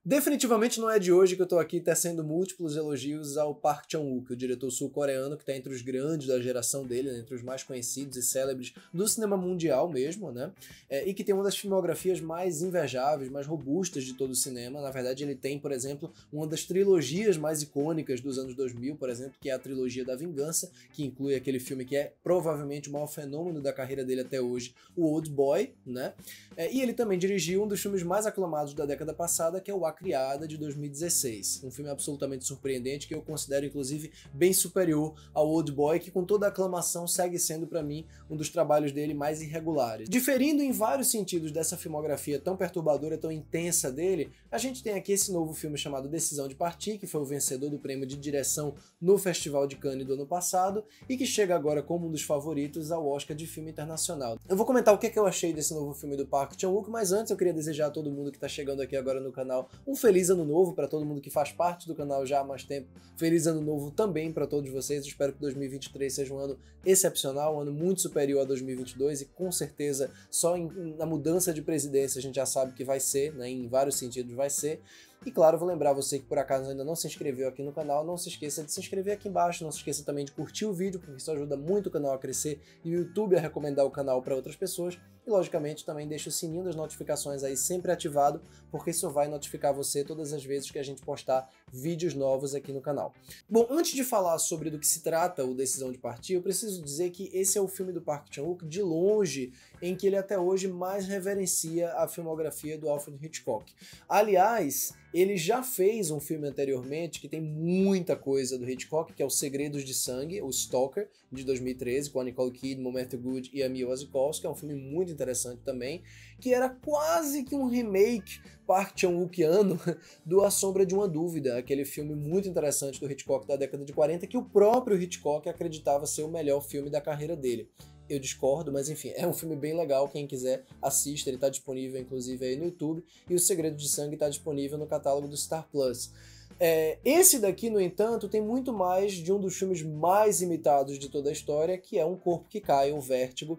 Definitivamente não é de hoje que eu tô aqui tecendo múltiplos elogios ao Park Chan-wook, o diretor sul-coreano que tá entre os grandes da geração dele, né, entre os mais conhecidos e célebres do cinema mundial mesmo, né? E que tem uma das filmografias mais invejáveis, mais robustas de todo o cinema. Na verdade, ele tem, por exemplo, uma das trilogias mais icônicas dos anos 2000, por exemplo, que é a trilogia da Vingança, que inclui aquele filme que é provavelmente o maior fenômeno da carreira dele até hoje, o Old Boy, né? E ele também dirigiu um dos filmes mais aclamados da década passada, que é o A Criada, de 2016. Um filme absolutamente surpreendente, que eu considero, inclusive, bem superior ao Old Boy, que com toda a aclamação segue sendo, para mim, um dos trabalhos dele mais irregulares. Diferindo em vários sentidos dessa filmografia tão perturbadora, tão intensa dele, a gente tem aqui esse novo filme chamado Decisão de Partir, que foi o vencedor do prêmio de direção no Festival de Cannes do ano passado, e que chega agora como um dos favoritos ao Oscar de filme internacional. Eu vou comentar o que eu achei desse novo filme do Park Chan-wook, mas antes eu queria desejar a todo mundo que está chegando aqui agora no canal um feliz ano novo, para todo mundo que faz parte do canal já há mais tempo. Feliz ano novo também para todos vocês. Eu espero que 2023 seja um ano excepcional, um ano muito superior a 2022 e com certeza só na mudança de presidência a gente já sabe que vai ser, né, em vários sentidos vai ser. E claro, vou lembrar você que por acaso ainda não se inscreveu aqui no canal, não se esqueça de se inscrever aqui embaixo, não se esqueça também de curtir o vídeo, porque isso ajuda muito o canal a crescer e o YouTube a recomendar o canal para outras pessoas. E logicamente também deixa o sininho das notificações aí sempre ativado, porque isso vai notificar você todas as vezes que a gente postar vídeos novos aqui no canal. Bom, antes de falar sobre do que se trata o Decisão de Partir, eu preciso dizer que esse é o filme do Park Chan-wook de longe em que ele até hoje mais reverencia a filmografia do Alfred Hitchcock. Aliás, ele já fez um filme anteriormente que tem muita coisa do Hitchcock, que é o Segredos de Sangue, o Stalker, de 2013, com a Nicole Kidman, Matthew Good e a Mia Wasikowska, que é um filme muito interessante também, que era quase que um remake Park Chan-wookiano do A Sombra de uma Dúvida, aquele filme muito interessante do Hitchcock da década de 40, que o próprio Hitchcock acreditava ser o melhor filme da carreira dele. Eu discordo, mas enfim, é um filme bem legal, quem quiser assista, ele está disponível inclusive aí no YouTube, e o Segredo de Sangue está disponível no catálogo do Star Plus. Esse daqui, no entanto, tem muito mais de um dos filmes mais imitados de toda a história, que é Um Corpo que Cai, o Vértigo,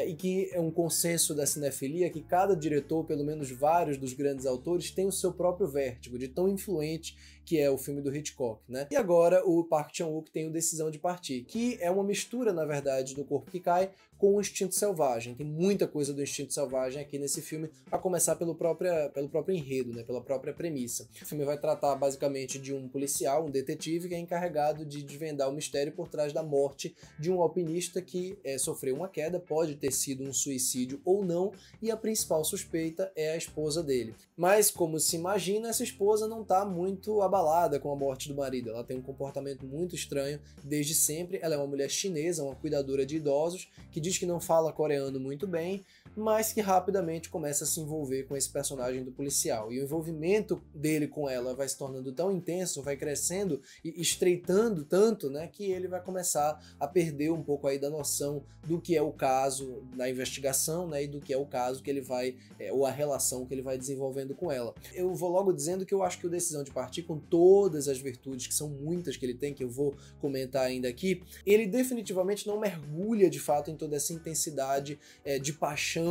e que é um consenso da cinefilia que cada diretor, pelo menos vários dos grandes autores, tem o seu próprio vértigo, de tão influente que é o filme do Hitchcock, né? E agora o Park Chan-wook tem o Decisão de Partir, que é uma mistura, na verdade, do Corpo que Cai com o Instinto Selvagem. Tem muita coisa do Instinto Selvagem aqui nesse filme, a começar pelo próprio enredo, né? Pela própria premissa. O filme vai tratar basicamente de um policial, um detetive, que é encarregado de desvendar o mistério por trás da morte de um alpinista que sofreu uma queda, pode ter sido um suicídio ou não, e a principal suspeita é a esposa dele. Mas, como se imagina, essa esposa não está muito abalada com a morte do marido. Ela tem um comportamento muito estranho desde sempre. Ela é uma mulher chinesa, uma cuidadora de idosos, que diz que não fala coreano muito bem, mas que rapidamente começa a se envolver com esse personagem do policial. E o envolvimento dele com ela vai se tornando tão intenso, vai crescendo e estreitando tanto, né, que ele vai começar a perder um pouco aí da noção do que é o caso da investigação, né, e do que é o caso que ele vai, ou a relação que ele vai desenvolvendo com ela. Eu vou logo dizendo que eu acho que o Decisão de Partir, com todas as virtudes, que são muitas que ele tem, que eu vou comentar ainda aqui, ele definitivamente não mergulha de fato em toda essa intensidade de paixão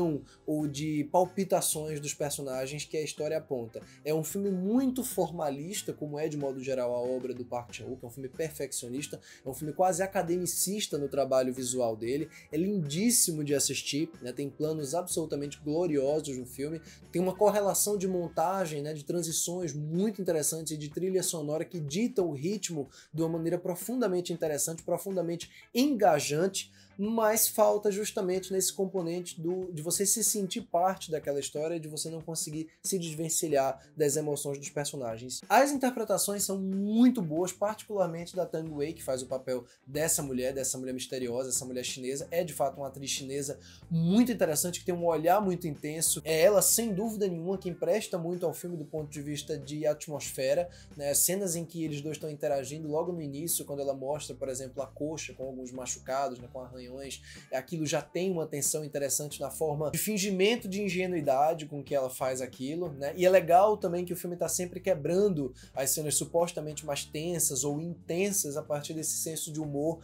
ou de palpitações dos personagens que a história aponta. É um filme muito formalista, como é de modo geral a obra do Park Chan-wook, é um filme perfeccionista, é um filme quase academicista no trabalho visual dele, é lindíssimo de assistir, né? Tem planos absolutamente gloriosos no filme, tem uma correlação de montagem, né, de transições muito interessantes e de trilha sonora que dita o ritmo de uma maneira profundamente interessante, profundamente engajante, mas falta justamente nesse componente de você se sentir parte daquela história e de você não conseguir se desvencilhar das emoções dos personagens. As interpretações são muito boas, particularmente da Tang Wei, que faz o papel dessa mulher misteriosa, essa mulher chinesa. É de fato uma atriz chinesa muito interessante, que tem um olhar muito intenso. É ela, sem dúvida nenhuma, que empresta muito ao filme do ponto de vista de atmosfera, né? Cenas em que eles dois estão interagindo logo no início, quando ela mostra, por exemplo, a coxa com alguns machucados, né, com arranhões opiniões. Aquilo já tem uma tensão interessante na forma de fingimento de ingenuidade com que ela faz aquilo, né? E é legal também que o filme tá sempre quebrando as cenas supostamente mais tensas ou intensas a partir desse senso de humor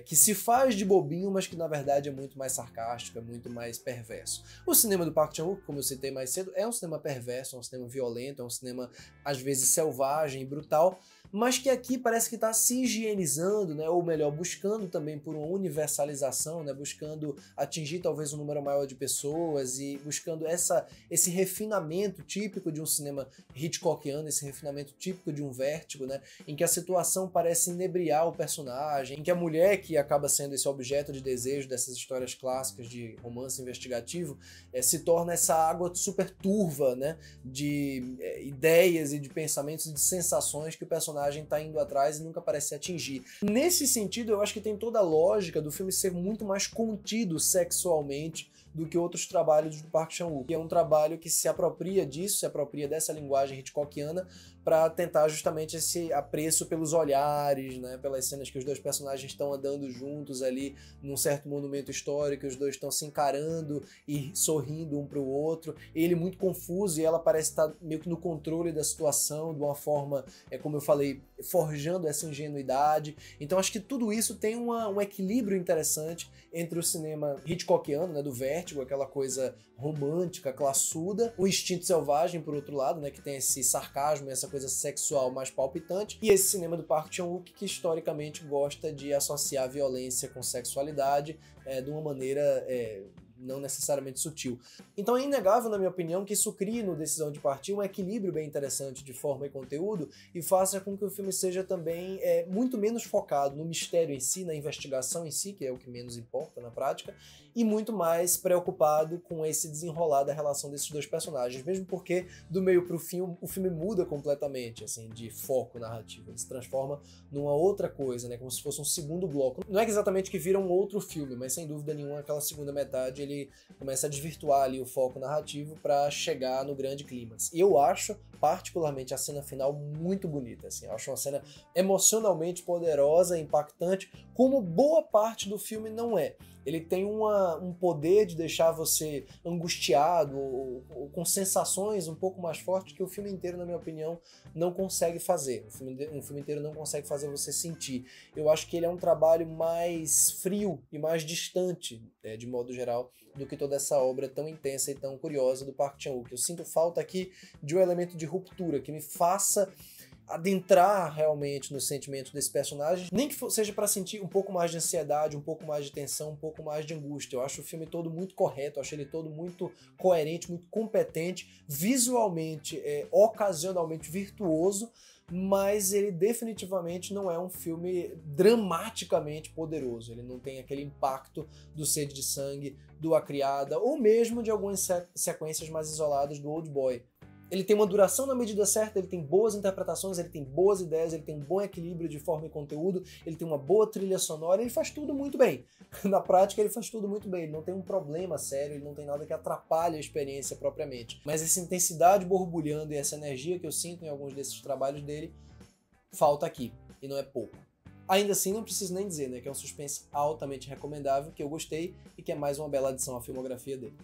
que se faz de bobinho, mas que na verdade é muito mais sarcástico, é muito mais perverso. O cinema do Park Chan-wook, como eu citei mais cedo, é um cinema perverso, é um cinema violento, é um cinema às vezes selvagem e brutal, mas que aqui parece que está se higienizando, né? Ou melhor, buscando também por uma universalização, né? Buscando atingir talvez um número maior de pessoas e buscando esse refinamento típico de um cinema Hitchcockiano, esse refinamento típico de um Vértigo, né? Em que a situação parece inebriar o personagem, em que a mulher que acaba sendo esse objeto de desejo dessas histórias clássicas de romance investigativo se torna essa água super turva, né? De ideias e de pensamentos e de sensações que o personagem está indo atrás e nunca parece atingir. Nesse sentido, eu acho que tem toda a lógica do filme ser muito mais contido sexualmente do que outros trabalhos do Park Chan-wook. É um trabalho que se apropria disso, se apropria dessa linguagem Hitchcockiana para tentar justamente esse apreço pelos olhares, né, pelas cenas que os dois personagens estão andando juntos ali num certo monumento histórico, os dois estão se encarando e sorrindo um para o outro, ele muito confuso e ela parece estar meio que no controle da situação, de uma forma, como eu falei, forjando essa ingenuidade. Então acho que tudo isso tem um equilíbrio interessante entre o cinema Hitchcockiano, né, do Vértigo, aquela coisa romântica, classuda, o Instinto Selvagem, por outro lado, né, que tem esse sarcasmo e essa coisa sexual mais palpitante, e esse cinema do Park Chan-wook que historicamente gosta de associar violência com sexualidade de uma maneira não necessariamente sutil. Então é inegável, na minha opinião, que isso crie no Decisão de Partir um equilíbrio bem interessante de forma e conteúdo e faça com que o filme seja também muito menos focado no mistério em si, na investigação em si, que é o que menos importa na prática, e muito mais preocupado com esse desenrolar da relação desses dois personagens, mesmo porque do meio pro fim o filme muda completamente, assim, de foco narrativo, ele se transforma numa outra coisa, né, como se fosse um segundo bloco. Não é exatamente que vira um outro filme, mas sem dúvida nenhuma aquela segunda metade ele começa a desvirtuar ali o foco narrativo para chegar no grande clímax. E eu acho particularmente a cena final muito bonita, assim, eu acho uma cena emocionalmente poderosa, impactante, como boa parte do filme não é. Ele tem um poder de deixar você angustiado ou com sensações um pouco mais fortes que o filme inteiro, na minha opinião, não consegue fazer. Um filme inteiro não consegue fazer você sentir. Eu acho que ele é um trabalho mais frio e mais distante, de modo geral, do que toda essa obra tão intensa e tão curiosa do Park Chan-wook. Eu sinto falta aqui de um elemento de ruptura que me faça adentrar realmente no sentimento desse personagem, nem que seja para sentir um pouco mais de ansiedade, um pouco mais de tensão, um pouco mais de angústia. Eu acho o filme todo muito correto, eu acho ele todo muito coerente, muito competente, visualmente, ocasionalmente virtuoso, mas ele definitivamente não é um filme dramaticamente poderoso. Ele não tem aquele impacto do Sede de Sangue, do A Criada, ou mesmo de algumas sequências mais isoladas do Old Boy. Ele tem uma duração na medida certa, ele tem boas interpretações, ele tem boas ideias, ele tem um bom equilíbrio de forma e conteúdo, ele tem uma boa trilha sonora, ele faz tudo muito bem. Na prática, ele faz tudo muito bem, ele não tem um problema sério, ele não tem nada que atrapalhe a experiência propriamente. Mas essa intensidade borbulhando e essa energia que eu sinto em alguns desses trabalhos dele, falta aqui, e não é pouco. Ainda assim, não preciso nem dizer, né, que é um suspense altamente recomendável, que eu gostei e que é mais uma bela adição à filmografia dele.